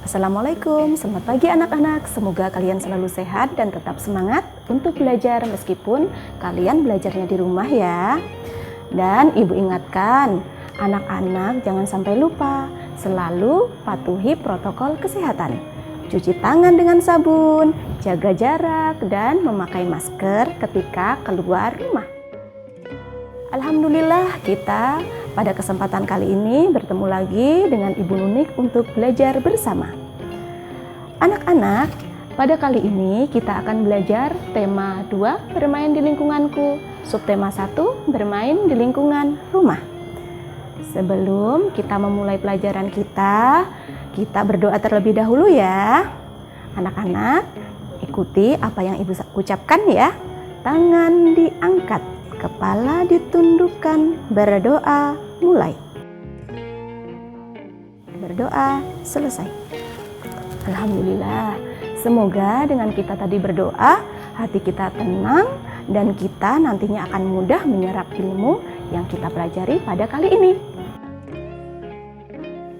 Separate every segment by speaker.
Speaker 1: Assalamualaikum, selamat pagi anak-anak. Semoga kalian selalu sehat dan tetap semangat untuk belajar meskipun kalian belajarnya di rumah ya. Dan ibu ingatkan, anak-anak jangan sampai lupa selalu patuhi protokol kesehatan. Cuci tangan dengan sabun, jaga jarak, dan memakai masker ketika keluar rumah. Alhamdulillah kita pada kesempatan kali ini bertemu lagi dengan Ibu Nunik untuk belajar bersama. Anak-anak, pada kali ini kita akan belajar tema 2, bermain di lingkunganku, subtema 1, bermain di lingkungan rumah. Sebelum kita memulai pelajaran kita berdoa terlebih dahulu ya. Anak-anak, ikuti apa yang Ibu ucapkan ya. Tangan diangkat, kepala ditundukkan, berdoa mulai. Berdoa selesai. Alhamdulillah, semoga dengan kita tadi berdoa, hati kita tenang dan kita nantinya akan mudah menyerap ilmu yang kita pelajari pada kali ini.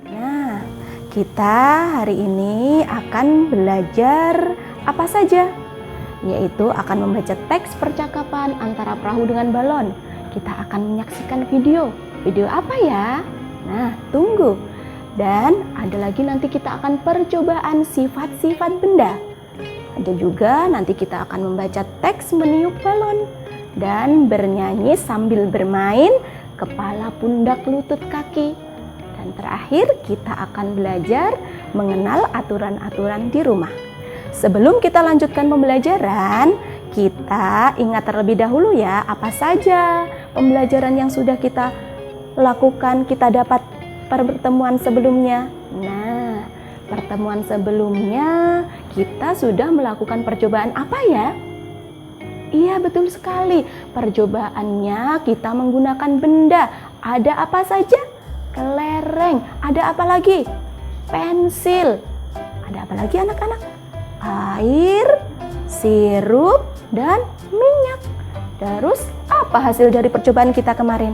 Speaker 1: Nah, kita hari ini akan belajar apa saja? Yaitu akan membaca teks percakapan antara perahu dengan balon. Kita akan menyaksikan video. Video apa ya? Nah, tunggu. Dan ada lagi nanti kita akan percobaan sifat-sifat benda. Ada juga nanti kita akan membaca teks meniup balon dan bernyanyi sambil bermain kepala, pundak, lutut, kaki. Dan terakhir kita akan belajar mengenal aturan-aturan di rumah. Sebelum kita lanjutkan pembelajaran, kita ingat terlebih dahulu ya apa saja pembelajaran yang sudah kita lakukan, kita dapat pertemuan sebelumnya. Nah, pertemuan sebelumnya kita sudah melakukan percobaan apa ya? Iya, betul sekali. Percobaannya kita menggunakan benda. Ada apa saja? Kelereng. Ada apa lagi? Pensil. Ada apa lagi anak-anak? Air, sirup, dan minyak. Terus apa hasil dari percobaan kita kemarin?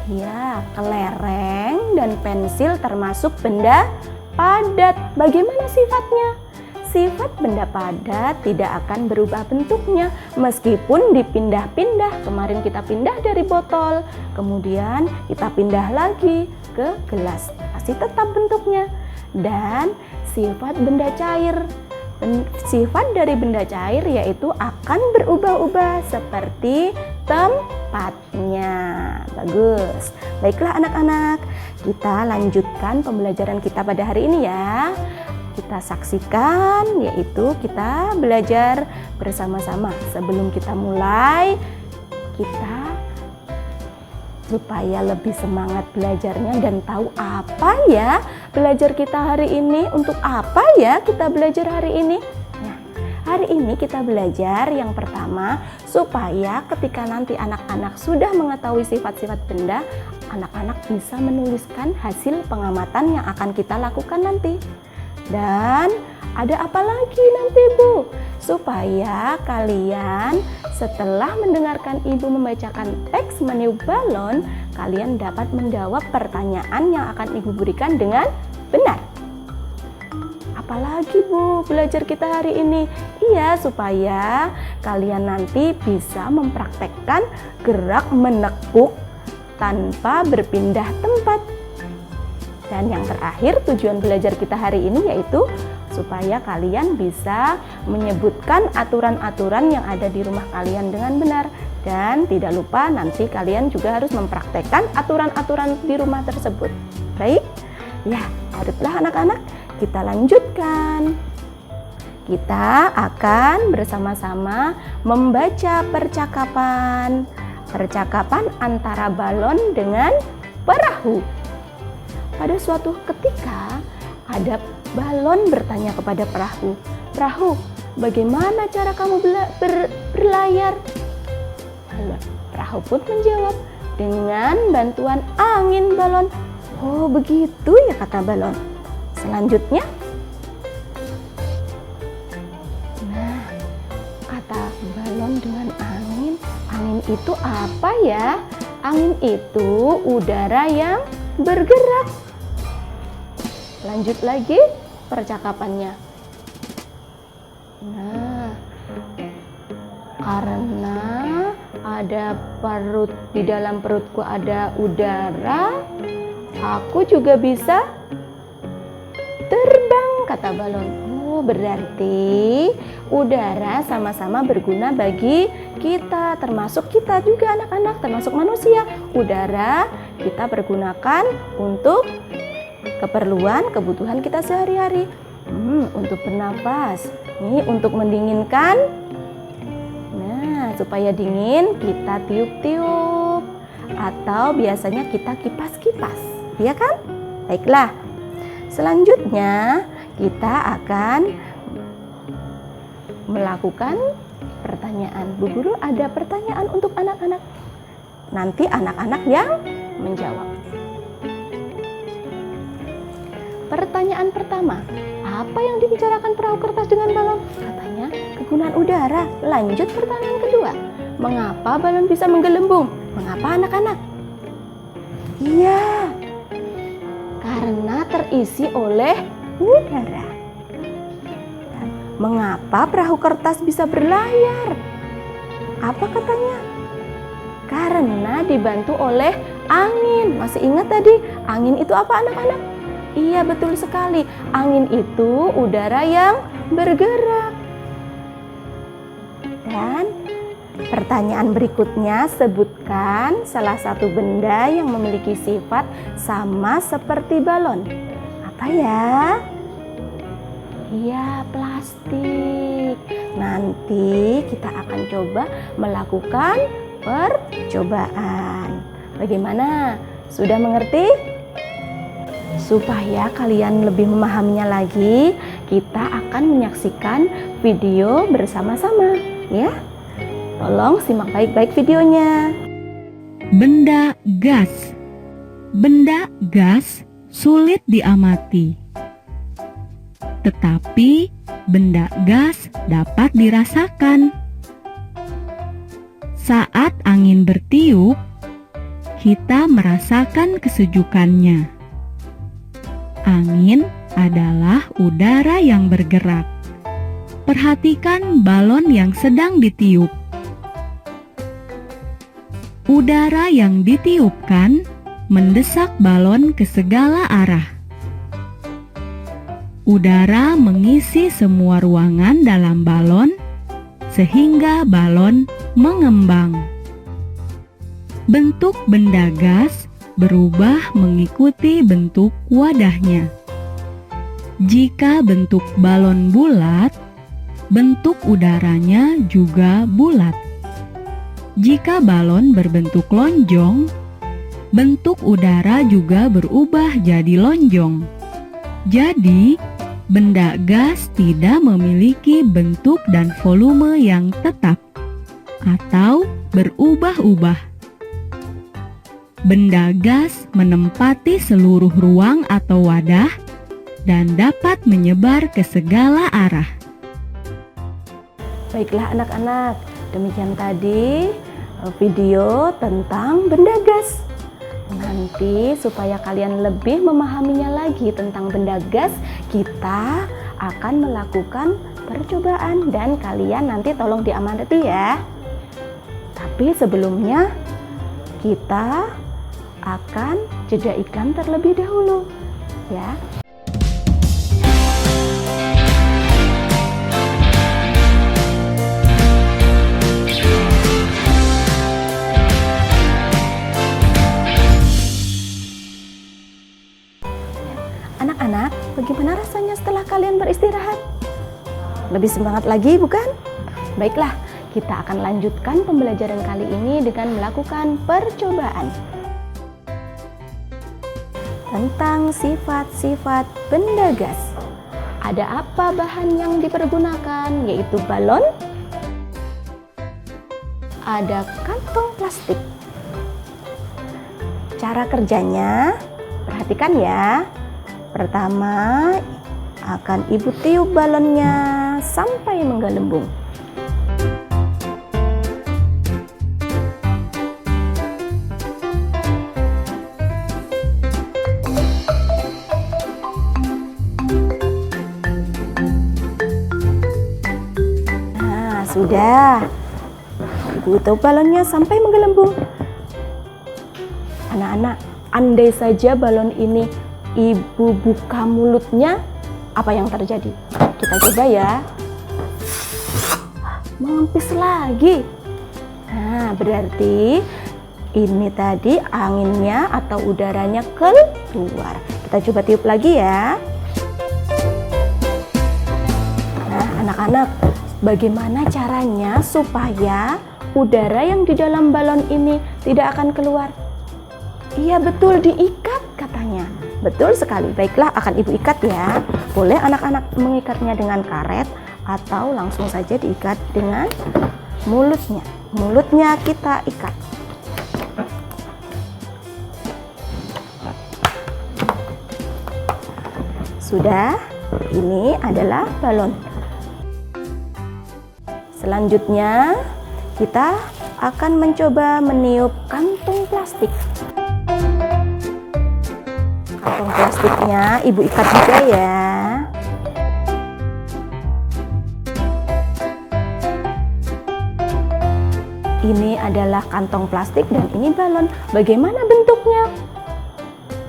Speaker 1: Iya, kelereng dan pensil termasuk benda padat. Bagaimana sifatnya? Sifat benda padat tidak akan berubah bentuknya meskipun dipindah-pindah. Kemarin kita pindah dari botol, kemudian kita pindah lagi ke gelas. Masih tetap bentuknya. Dan sifat benda cair. Sifat dari benda cair yaitu akan berubah-ubah seperti tempatnya. Bagus. Baiklah anak-anak, kita lanjutkan pembelajaran kita pada hari ini ya. Kita saksikan, yaitu kita belajar bersama-sama. Sebelum kita mulai, kita supaya lebih semangat belajarnya dan tahu apa ya belajar kita hari ini, untuk apa ya kita belajar hari ini. Nah, hari ini kita belajar yang pertama supaya ketika nanti anak-anak sudah mengetahui sifat-sifat benda, anak-anak bisa menuliskan hasil pengamatan yang akan kita lakukan nanti. Dan ada apa lagi nanti Bu? Supaya kalian setelah mendengarkan Ibu membacakan teks meniup balon, kalian dapat menjawab pertanyaan yang akan Ibu berikan dengan benar. Apalagi Bu belajar kita hari ini? Iya, supaya kalian nanti bisa mempraktekkan gerak menekuk tanpa berpindah tempat. Dan yang terakhir tujuan belajar kita hari ini yaitu supaya kalian bisa menyebutkan aturan-aturan yang ada di rumah kalian dengan benar. Dan tidak lupa nanti kalian juga harus mempraktekkan aturan-aturan di rumah tersebut. Baik? Ya, baiklah anak-anak, kita lanjutkan. Kita akan bersama-sama membaca percakapan. Percakapan antara balon dengan perahu. Pada suatu ketika ada balon bertanya kepada perahu, "Perahu, bagaimana cara kamu berlayar?" Perahu pun menjawab, "Dengan bantuan angin balon." "Oh begitu ya," kata balon. Selanjutnya, nah, kata balon dengan angin. Angin itu apa ya? Angin itu udara yang bergerak. Lanjut lagi percakapannya. Nah, karena ada perut, di dalam perutku ada udara, aku juga bisa terbang, kata balon. Oh, berarti udara sama-sama berguna bagi kita, termasuk kita juga anak-anak, termasuk manusia. Udara kita pergunakan untuk kebutuhan kita sehari-hari. Untuk bernafas, nih untuk mendinginkan. Nah, supaya dingin kita tiup-tiup, atau biasanya kita kipas-kipas, ya kan? Baiklah, selanjutnya kita akan melakukan pertanyaan. Bu Guru ada pertanyaan untuk anak-anak. Nanti anak-anak yang menjawab. Pertanyaan pertama, apa yang dibicarakan perahu kertas dengan balon? Katanya kegunaan udara. Lanjut pertanyaan kedua, mengapa balon bisa menggelembung? Mengapa anak-anak? Iya, karena terisi oleh udara. Mengapa perahu kertas bisa berlayar? Apa katanya? Karena dibantu oleh angin. Masih ingat tadi, angin itu apa anak-anak? Iya, betul sekali. Angin itu udara yang bergerak. Dan pertanyaan berikutnya, sebutkan salah satu benda yang memiliki sifat sama seperti balon. Apa ya? Iya, plastik. Nanti kita akan coba melakukan percobaan. Bagaimana? Sudah mengerti? Supaya kalian lebih memahaminya lagi, kita akan menyaksikan video bersama-sama, ya. Tolong simak baik-baik videonya.
Speaker 2: Benda gas. Benda gas sulit diamati. Tetapi benda gas dapat dirasakan. Saat angin bertiup, kita merasakan kesejukannya. Angin adalah udara yang bergerak. Perhatikan balon yang sedang ditiup. Udara yang ditiupkan mendesak balon ke segala arah. Udara mengisi semua ruangan dalam balon sehingga balon mengembang. Bentuk benda gas berubah mengikuti bentuk wadahnya. Jika bentuk balon bulat, bentuk udaranya juga bulat. Jika balon berbentuk lonjong, bentuk udara juga berubah jadi lonjong. Jadi, benda gas tidak memiliki bentuk dan volume yang tetap atau berubah-ubah. Benda gas menempati seluruh ruang atau wadah dan dapat menyebar ke segala arah.
Speaker 1: Baiklah anak-anak, demikian tadi video tentang benda gas. Nanti supaya kalian lebih memahaminya lagi tentang benda gas, kita akan melakukan percobaan dan kalian nanti tolong diamati ya. Tapi sebelumnya kita akan jeda iklan terlebih dahulu ya. Anak-anak, bagaimana rasanya setelah kalian beristirahat? Lebih semangat lagi, bukan? Baiklah, kita akan lanjutkan pembelajaran kali ini dengan melakukan percobaan tentang sifat-sifat benda gas. Ada apa bahan yang dipergunakan? Yaitu balon, ada kantong plastik. Cara kerjanya, perhatikan ya. Pertama, akan ibu tiup balonnya sampai menggelembung. Sudah. Ibu tutup balonnya sampai menggelembung. Anak-anak, andai saja balon ini ibu buka mulutnya, apa yang terjadi? Kita coba ya. Mengempis lagi. Nah, berarti ini tadi anginnya atau udaranya keluar. Kita coba tiup lagi ya. Nah, anak-anak, bagaimana caranya supaya udara yang di dalam balon ini tidak akan keluar? Iya, betul, diikat katanya. Betul sekali. Baiklah, akan ibu ikat ya. Boleh anak-anak mengikatnya dengan karet atau langsung saja diikat dengan mulutnya. Mulutnya kita ikat. Sudah, ini adalah balon. Selanjutnya, kita akan mencoba meniup kantung plastik. Kantung plastiknya ibu ikat juga ya. Ini adalah kantong plastik dan ini balon. Bagaimana bentuknya?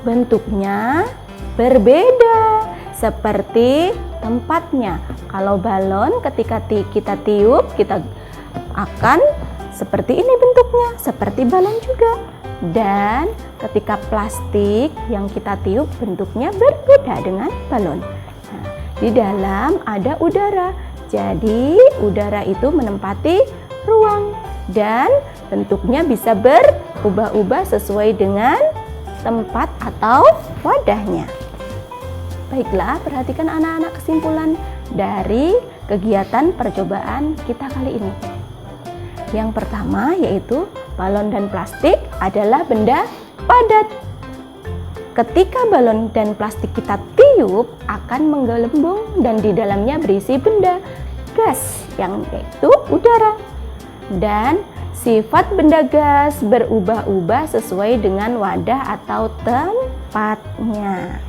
Speaker 1: Bentuknya berbeda seperti tempatnya. Kalau balon ketika kita tiup, kita akan seperti ini bentuknya, seperti balon juga. Dan ketika plastik yang kita tiup bentuknya berbeda dengan balon. Nah, di dalam ada udara. Jadi udara itu menempati ruang dan bentuknya bisa berubah-ubah sesuai dengan tempat atau wadahnya. Baiklah, perhatikan anak-anak kesimpulan dari kegiatan percobaan kita kali ini. Yang pertama yaitu balon dan plastik adalah benda padat. Ketika balon dan plastik kita tiup akan menggelembung dan di dalamnya berisi benda gas yang yaitu udara. Dan sifat benda gas berubah-ubah sesuai dengan wadah atau tempatnya.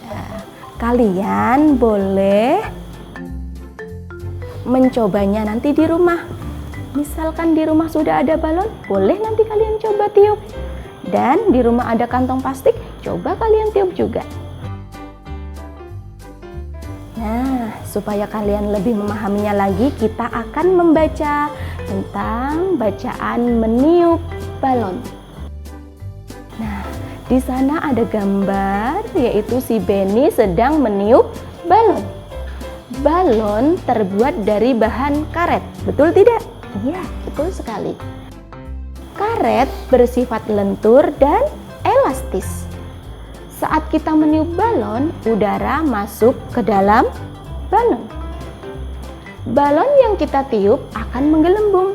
Speaker 1: Nah, kalian boleh mencobanya nanti di rumah. Misalkan di rumah sudah ada balon, boleh nanti kalian coba tiup. Dan di rumah ada kantong plastik, coba kalian tiup juga. Nah, supaya kalian lebih memahaminya lagi, kita akan membaca tentang bacaan meniup balon. Nah, di sana ada gambar yaitu si Benny sedang meniup balon. Balon terbuat dari bahan karet, betul tidak? Iya, betul sekali. Karet bersifat lentur dan elastis. Saat kita meniup balon, udara masuk ke dalam balon. Balon yang kita tiup akan menggelembung.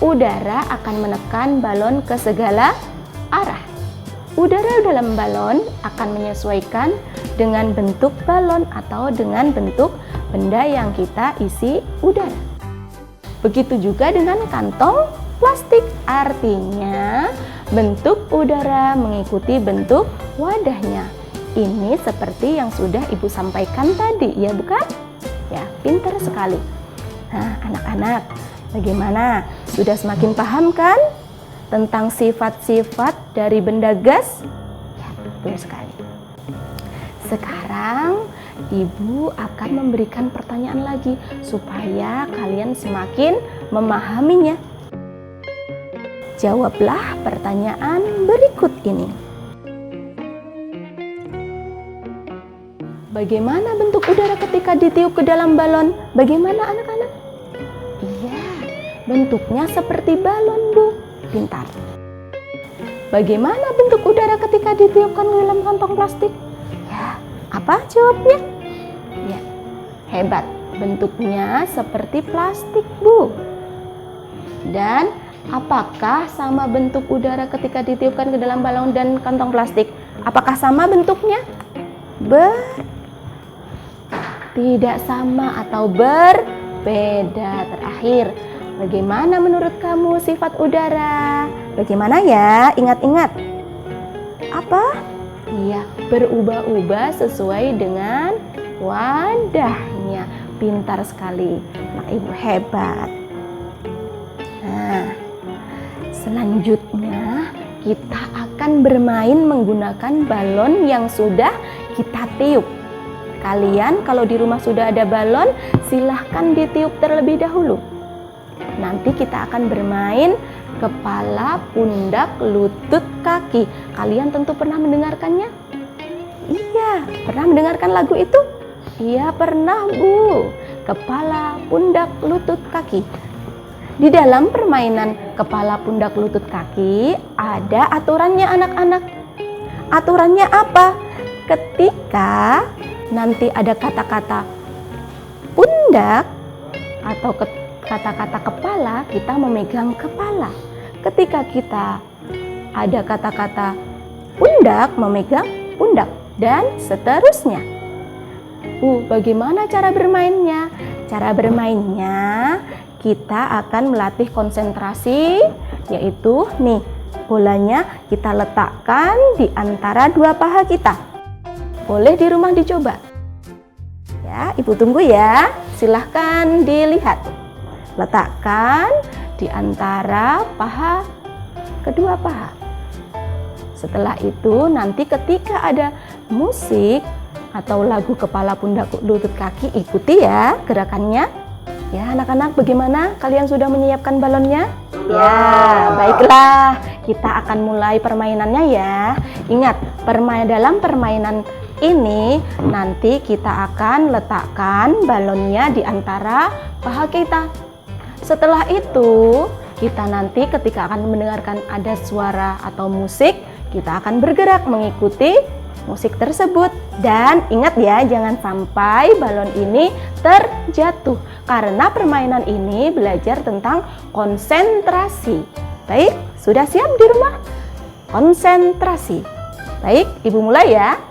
Speaker 1: Udara akan menekan balon ke segala arah. Udara dalam balon akan menyesuaikan dengan bentuk balon atau dengan bentuk benda yang kita isi udara. Begitu juga dengan kantong plastik, artinya bentuk udara mengikuti bentuk wadahnya. Ini seperti yang sudah Ibu sampaikan tadi, ya bukan? Ya, pintar sekali. Nah, anak-anak, bagaimana? Sudah semakin paham kan tentang sifat-sifat dari benda gas? Ya, betul sekali. Sekarang Ibu akan memberikan pertanyaan lagi supaya kalian semakin memahaminya. Jawablah pertanyaan berikut ini. Bagaimana bentuk udara ketika ditiup ke dalam balon? Bagaimana anak-anak? Iya, bentuknya seperti balon, Bu. Pintar. Bagaimana bentuk udara ketika ditiupkan ke dalam kantong plastik? Ya, apa jawabnya? Ya, hebat. Bentuknya seperti plastik, Bu. Dan apakah sama bentuk udara ketika ditiupkan ke dalam balon dan kantong plastik? Apakah sama bentuknya? Tidak sama atau berbeda. Terakhir, bagaimana menurut kamu sifat udara? Bagaimana ya? Ingat-ingat. Apa? Iya, berubah-ubah sesuai dengan wadahnya. Pintar sekali. Nah, Ibu hebat. Nah, selanjutnya kita akan bermain menggunakan balon yang sudah kita tiup. Kalian kalau di rumah sudah ada balon, silahkan ditiup terlebih dahulu. Nanti kita akan bermain kepala, pundak, lutut, kaki. Kalian tentu pernah mendengarkannya? Iya, pernah mendengarkan lagu itu? Iya, pernah, Bu. Kepala, pundak, lutut, kaki. Di dalam permainan kepala, pundak, lutut, kaki ada aturannya anak-anak. Aturannya apa? Ketika nanti ada kata-kata pundak atau kata-kata kepala, kita memegang kepala. Ketika kita ada kata-kata pundak, memegang pundak, dan seterusnya. Bagaimana cara bermainnya? Cara bermainnya kita akan melatih konsentrasi, yaitu nih, bolanya kita letakkan di antara dua paha kita. Boleh di rumah dicoba. Ya, Ibu tunggu ya. Silahkan dilihat. Letakkan di antara paha, kedua paha. Setelah itu nanti ketika ada musik atau lagu kepala, pundak, lutut, kaki, ikuti ya gerakannya. Ya, anak-anak, bagaimana? Kalian sudah menyiapkan balonnya? Ya, baiklah. Kita akan mulai permainannya ya. Ingat, dalam permainan ini nanti kita akan letakkan balonnya di antara paha kita. Setelah itu, kita nanti ketika akan mendengarkan ada suara atau musik, kita akan bergerak mengikuti musik tersebut. Dan ingat ya, jangan sampai balon ini terjatuh, karena permainan ini belajar tentang konsentrasi. Baik, sudah siap di rumah? Konsentrasi. Baik, Ibu mulai ya.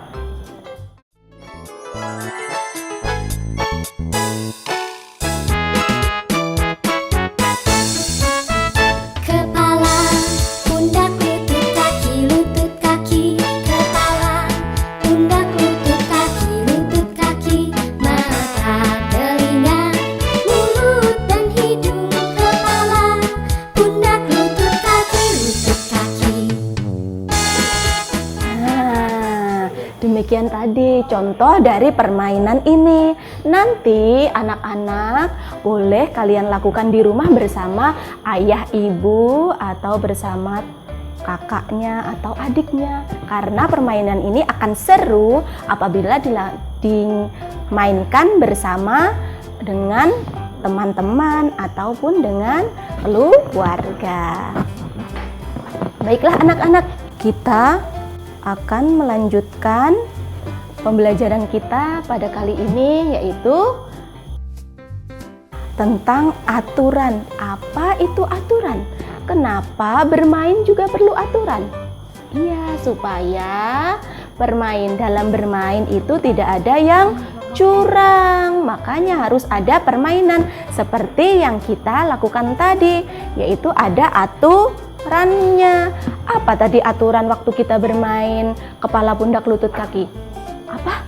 Speaker 1: Demikian tadi contoh dari permainan ini. Nanti anak-anak boleh kalian lakukan di rumah bersama ayah ibu atau bersama kakaknya atau adiknya. Karena permainan ini akan seru apabila dimainkan bersama dengan teman-teman ataupun dengan keluarga. Baiklah anak-anak, kita akan melanjutkan pembelajaran kita pada kali ini, yaitu tentang aturan. Apa itu aturan? Kenapa bermain juga perlu aturan? Iya, supaya dalam bermain itu tidak ada yang curang. Makanya harus ada permainan seperti yang kita lakukan tadi, yaitu ada aturannya. Apa tadi aturan waktu kita bermain kepala, pundak, lutut, kaki? Apa?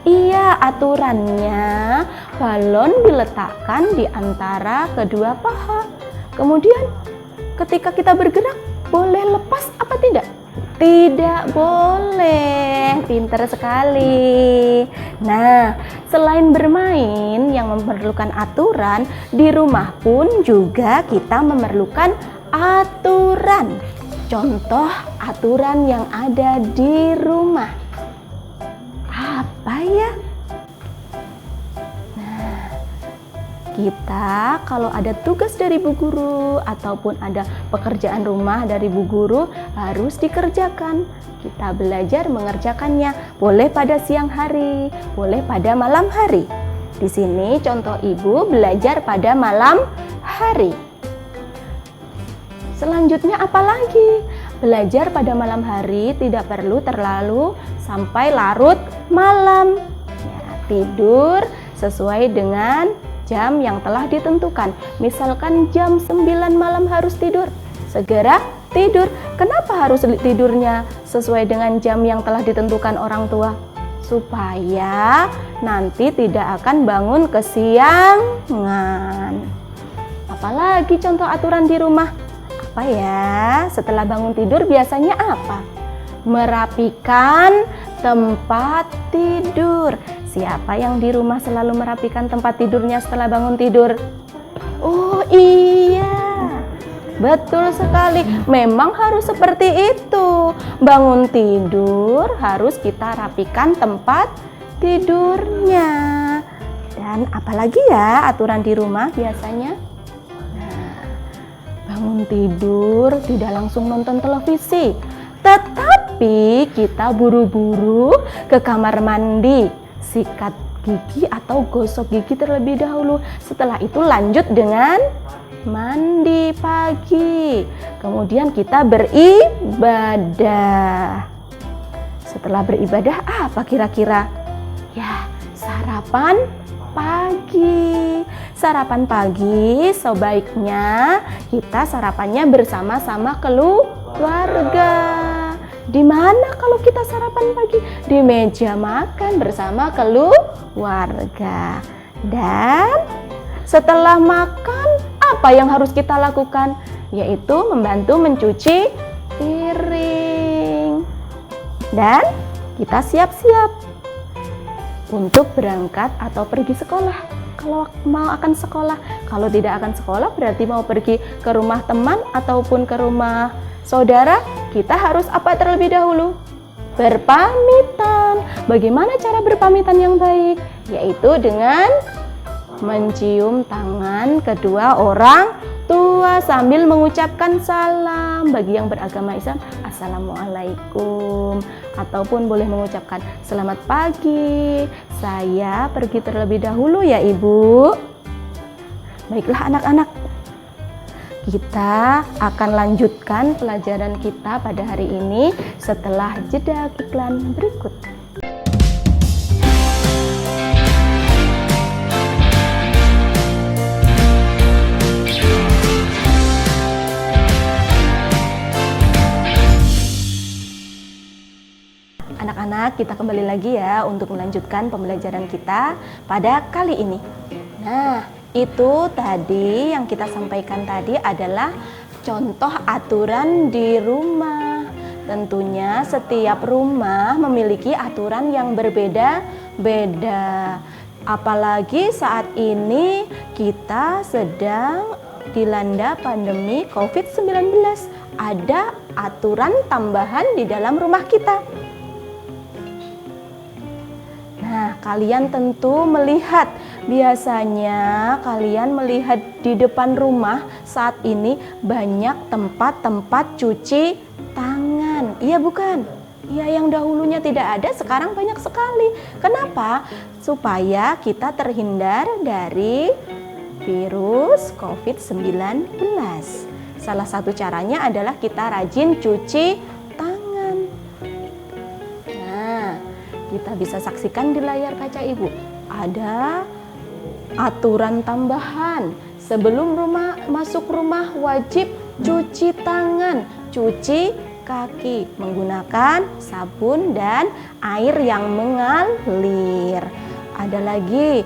Speaker 1: Iya, aturannya balon diletakkan di antara kedua paha. Kemudian ketika kita bergerak, boleh lepas apa tidak? Tidak boleh. Pintar sekali. Nah, selain bermain yang memerlukan aturan, di rumah pun juga kita memerlukan aturan. Contoh aturan yang ada di rumah. Apa ya? Nah, kita kalau ada tugas dari Bu Guru ataupun ada pekerjaan rumah dari Bu Guru harus dikerjakan. Kita belajar mengerjakannya. Boleh pada siang hari, boleh pada malam hari. Di sini contoh Ibu belajar pada malam hari. Selanjutnya apa lagi? Belajar pada malam hari tidak perlu terlalu sampai larut malam. Ya, tidur sesuai dengan jam yang telah ditentukan. Misalkan jam 9 malam harus tidur, segera tidur. Kenapa harus tidurnya sesuai dengan jam yang telah ditentukan orang tua? supaya nanti tidak akan bangun kesiangan. Apalagi contoh aturan di rumah? Apa ya? Setelah bangun tidur biasanya apa? Merapikan tempat tidur. Siapa yang di rumah selalu merapikan tempat tidurnya setelah bangun tidur? Oh iya, betul sekali. Memang harus seperti itu. Bangun tidur harus kita rapikan tempat tidurnya. Dan apalagi ya aturan di rumah biasanya? Nah, bangun tidur tidak langsung nonton televisi, tetapi kita buru-buru ke kamar mandi, sikat gigi atau gosok gigi terlebih dahulu. Setelah itu lanjut dengan mandi pagi. Kemudian kita beribadah. Setelah beribadah apa kira-kira? Ya, sarapan pagi. Sarapan pagi sebaiknya kita sarapannya bersama-sama keluarga. Di mana kalau kita sarapan pagi? Di meja makan bersama keluarga. Dan setelah makan, apa yang harus kita lakukan? Yaitu membantu mencuci piring. Dan kita siap-siap untuk berangkat atau pergi sekolah. Kalau mau akan sekolah, kalau tidak akan sekolah berarti mau pergi ke rumah teman ataupun ke rumah saudara, kita harus apa terlebih dahulu? Berpamitan. Bagaimana cara berpamitan yang baik? Yaitu dengan mencium tangan kedua orang tua sambil mengucapkan salam. Bagi yang beragama Islam, Assalamualaikum. Ataupun boleh mengucapkan selamat pagi, saya pergi terlebih dahulu ya Ibu. Baiklah anak-anak, kita akan lanjutkan pelajaran kita pada hari ini setelah jeda iklan berikut. Anak-anak, kita kembali lagi ya untuk melanjutkan pembelajaran kita pada kali ini. Nah, itu tadi yang kita sampaikan tadi adalah contoh aturan di rumah. Tentunya setiap rumah memiliki aturan yang berbeda-beda. Apalagi saat ini kita sedang dilanda pandemi COVID-19. Ada aturan tambahan di dalam rumah kita. Nah, kalian tentu melihat, biasanya kalian melihat di depan rumah saat ini banyak tempat-tempat cuci tangan. Iya bukan? Iya, yang dahulunya tidak ada, sekarang banyak sekali. Kenapa? Supaya kita terhindar dari virus COVID-19. Salah satu caranya adalah kita rajin cuci kita bisa saksikan di layar kaca Ibu. Ada aturan tambahan. Sebelum masuk rumah wajib cuci tangan, cuci kaki menggunakan sabun dan air yang mengalir. Ada lagi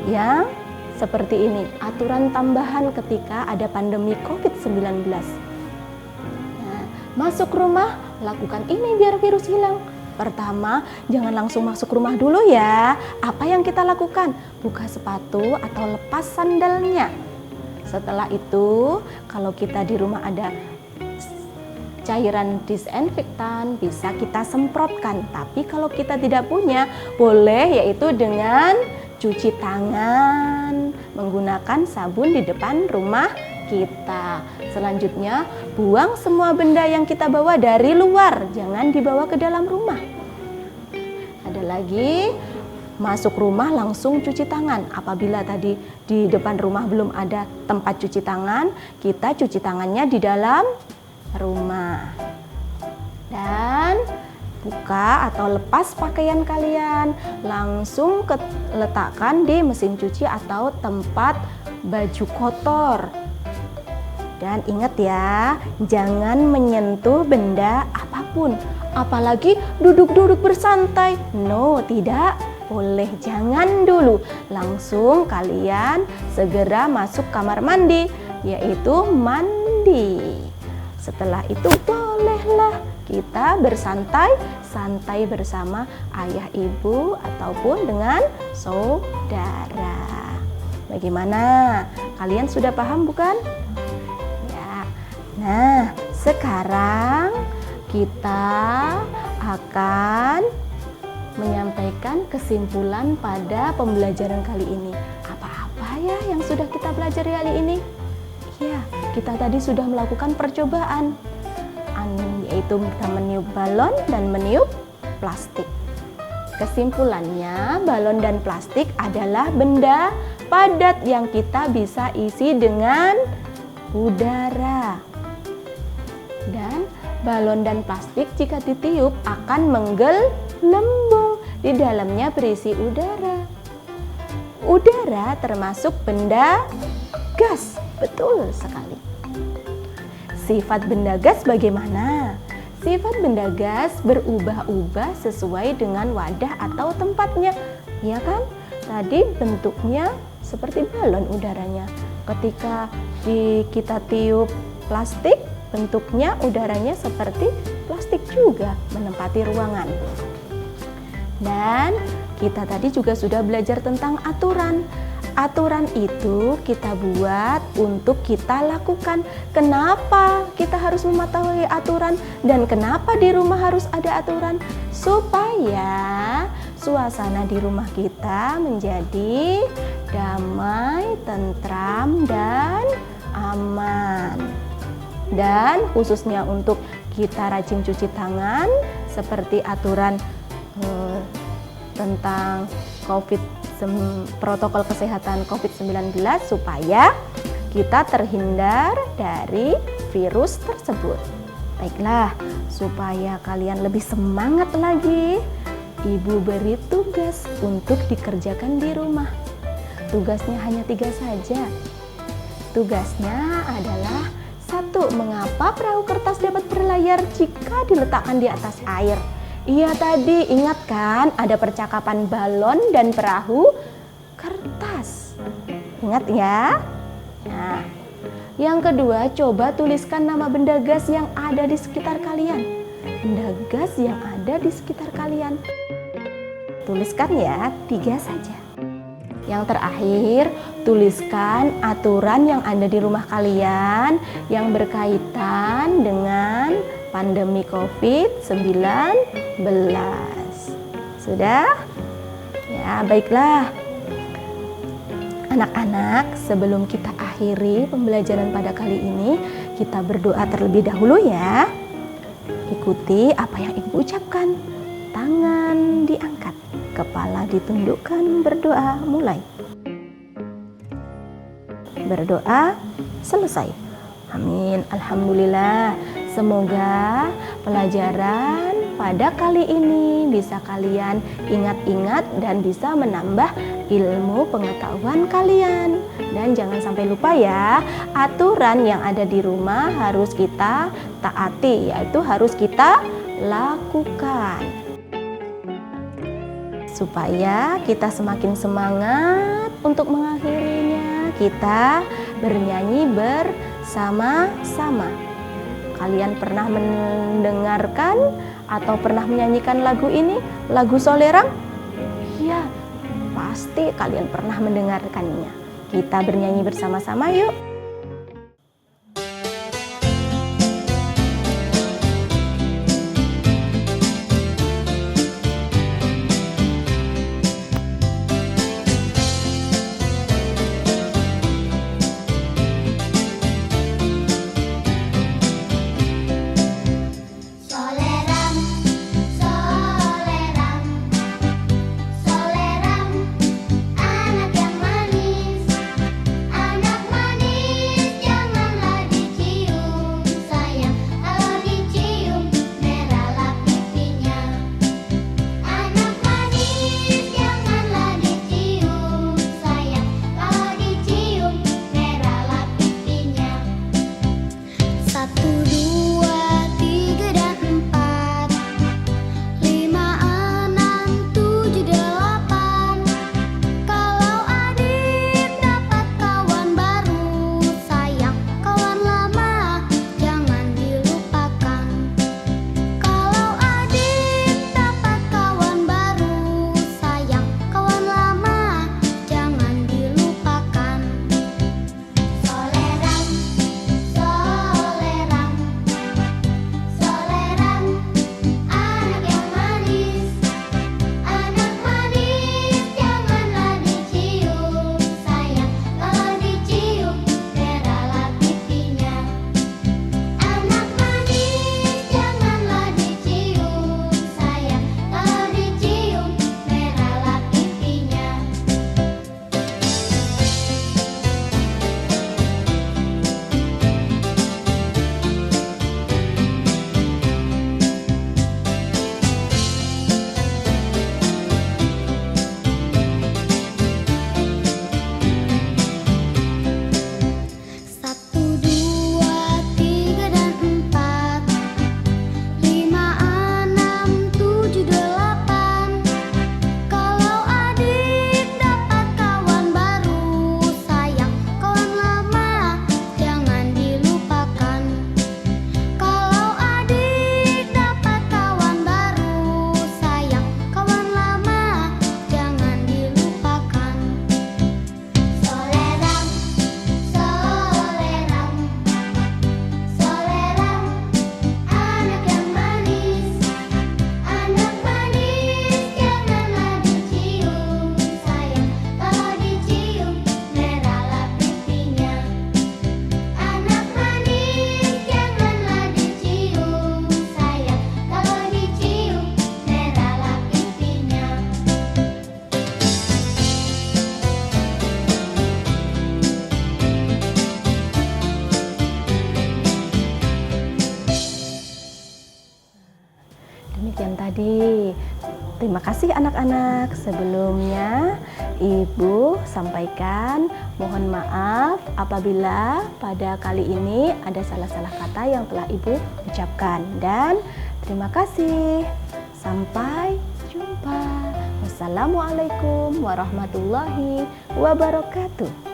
Speaker 1: yang seperti ini, aturan tambahan ketika ada pandemi COVID-19. Nah, masuk rumah lakukan ini biar virus hilang. Pertama, jangan langsung masuk rumah dulu ya. Apa yang kita lakukan? Buka sepatu atau lepas sandalnya. Setelah itu, kalau kita di rumah ada cairan disinfektan, bisa kita semprotkan. Tapi kalau kita tidak punya, boleh yaitu dengan cuci tangan menggunakan sabun di depan rumah kita. Selanjutnya, buang semua benda yang kita bawa dari luar, jangan dibawa ke dalam rumah. Ada lagi, masuk rumah langsung cuci tangan. Apabila tadi di depan rumah belum ada tempat cuci tangan, kita cuci tangannya di dalam rumah. Dan buka atau lepas pakaian kalian, langsung letakkan di mesin cuci atau tempat baju kotor. Dan ingat ya, jangan menyentuh benda apapun. apalagi duduk-duduk bersantai. No, tidak boleh, jangan dulu. Langsung kalian segera masuk kamar mandi, yaitu mandi. Setelah itu bolehlah kita bersantai-santai bersama ayah ibu ataupun dengan saudara. Bagaimana? Kalian sudah paham bukan? Ya. Nah, sekarang kita akan menyampaikan kesimpulan pada pembelajaran kali ini. Apa-apa ya yang sudah kita pelajari kali ini? Ya, kita tadi sudah melakukan percobaan, yaitu kita meniup balon dan meniup plastik. Kesimpulannya, balon dan plastik adalah benda padat yang kita bisa isi dengan udara. Dan balon dan plastik jika ditiup akan menggelembung, di dalamnya berisi udara. Udara termasuk benda gas, betul sekali. Sifat benda gas bagaimana? Sifat benda gas berubah-ubah sesuai dengan wadah atau tempatnya, ya kan? Tadi bentuknya seperti balon udaranya. Ketika kita tiup plastik, bentuknya udaranya seperti plastik juga, menempati ruangan. Dan kita tadi juga sudah belajar tentang aturan. Aturan itu kita buat untuk kita lakukan. Kenapa kita harus mematuhi aturan dan kenapa di rumah harus ada aturan? Supaya suasana di rumah kita menjadi damai, tentram, dan aman. Dan khususnya untuk kita rajin cuci tangan seperti aturan tentang protokol kesehatan COVID-19 supaya kita terhindar dari virus tersebut. Baiklah, supaya kalian lebih semangat lagi, Ibu beri tugas untuk dikerjakan di rumah. Tugasnya hanya 3 saja. Tugasnya adalah 1. Mengapa perahu kertas dapat berlayar jika diletakkan di atas air? Iya, tadi ingat kan ada percakapan balon dan perahu kertas. Ingat ya? Nah, yang kedua, coba tuliskan nama benda gas yang ada di sekitar kalian. Benda gas yang ada di sekitar kalian. Tuliskan ya, 3 saja. Yang terakhir, tuliskan aturan yang ada di rumah kalian yang berkaitan dengan pandemi COVID-19. Sudah? Ya, baiklah. Anak-anak, sebelum kita akhiri pembelajaran pada kali ini, kita berdoa terlebih dahulu ya. Ikuti apa yang Ibu ucapkan. Tangan diangkat, kepala ditundukkan, berdoa mulai. Berdoa selesai. Amin. Alhamdulillah. Semoga pelajaran pada kali ini bisa kalian ingat-ingat dan bisa menambah ilmu pengetahuan kalian. Dan jangan sampai lupa ya, aturan yang ada di rumah harus kita taati, yaitu harus kita lakukan. Supaya kita semakin semangat untuk mengakhirinya, kita bernyanyi bersama-sama. Kalian pernah mendengarkan atau pernah menyanyikan lagu ini, lagu Solerang? Iya, pasti kalian pernah mendengarkannya. Kita bernyanyi bersama-sama yuk.
Speaker 3: Solerang, solerang, anak yang manis, anak manis.
Speaker 1: Terima kasih anak-anak. Sebelumnya Ibu sampaikan mohon maaf apabila pada kali ini ada salah-salah kata yang telah Ibu ucapkan. Dan terima kasih. Sampai jumpa. Wassalamualaikum warahmatullahi wabarakatuh.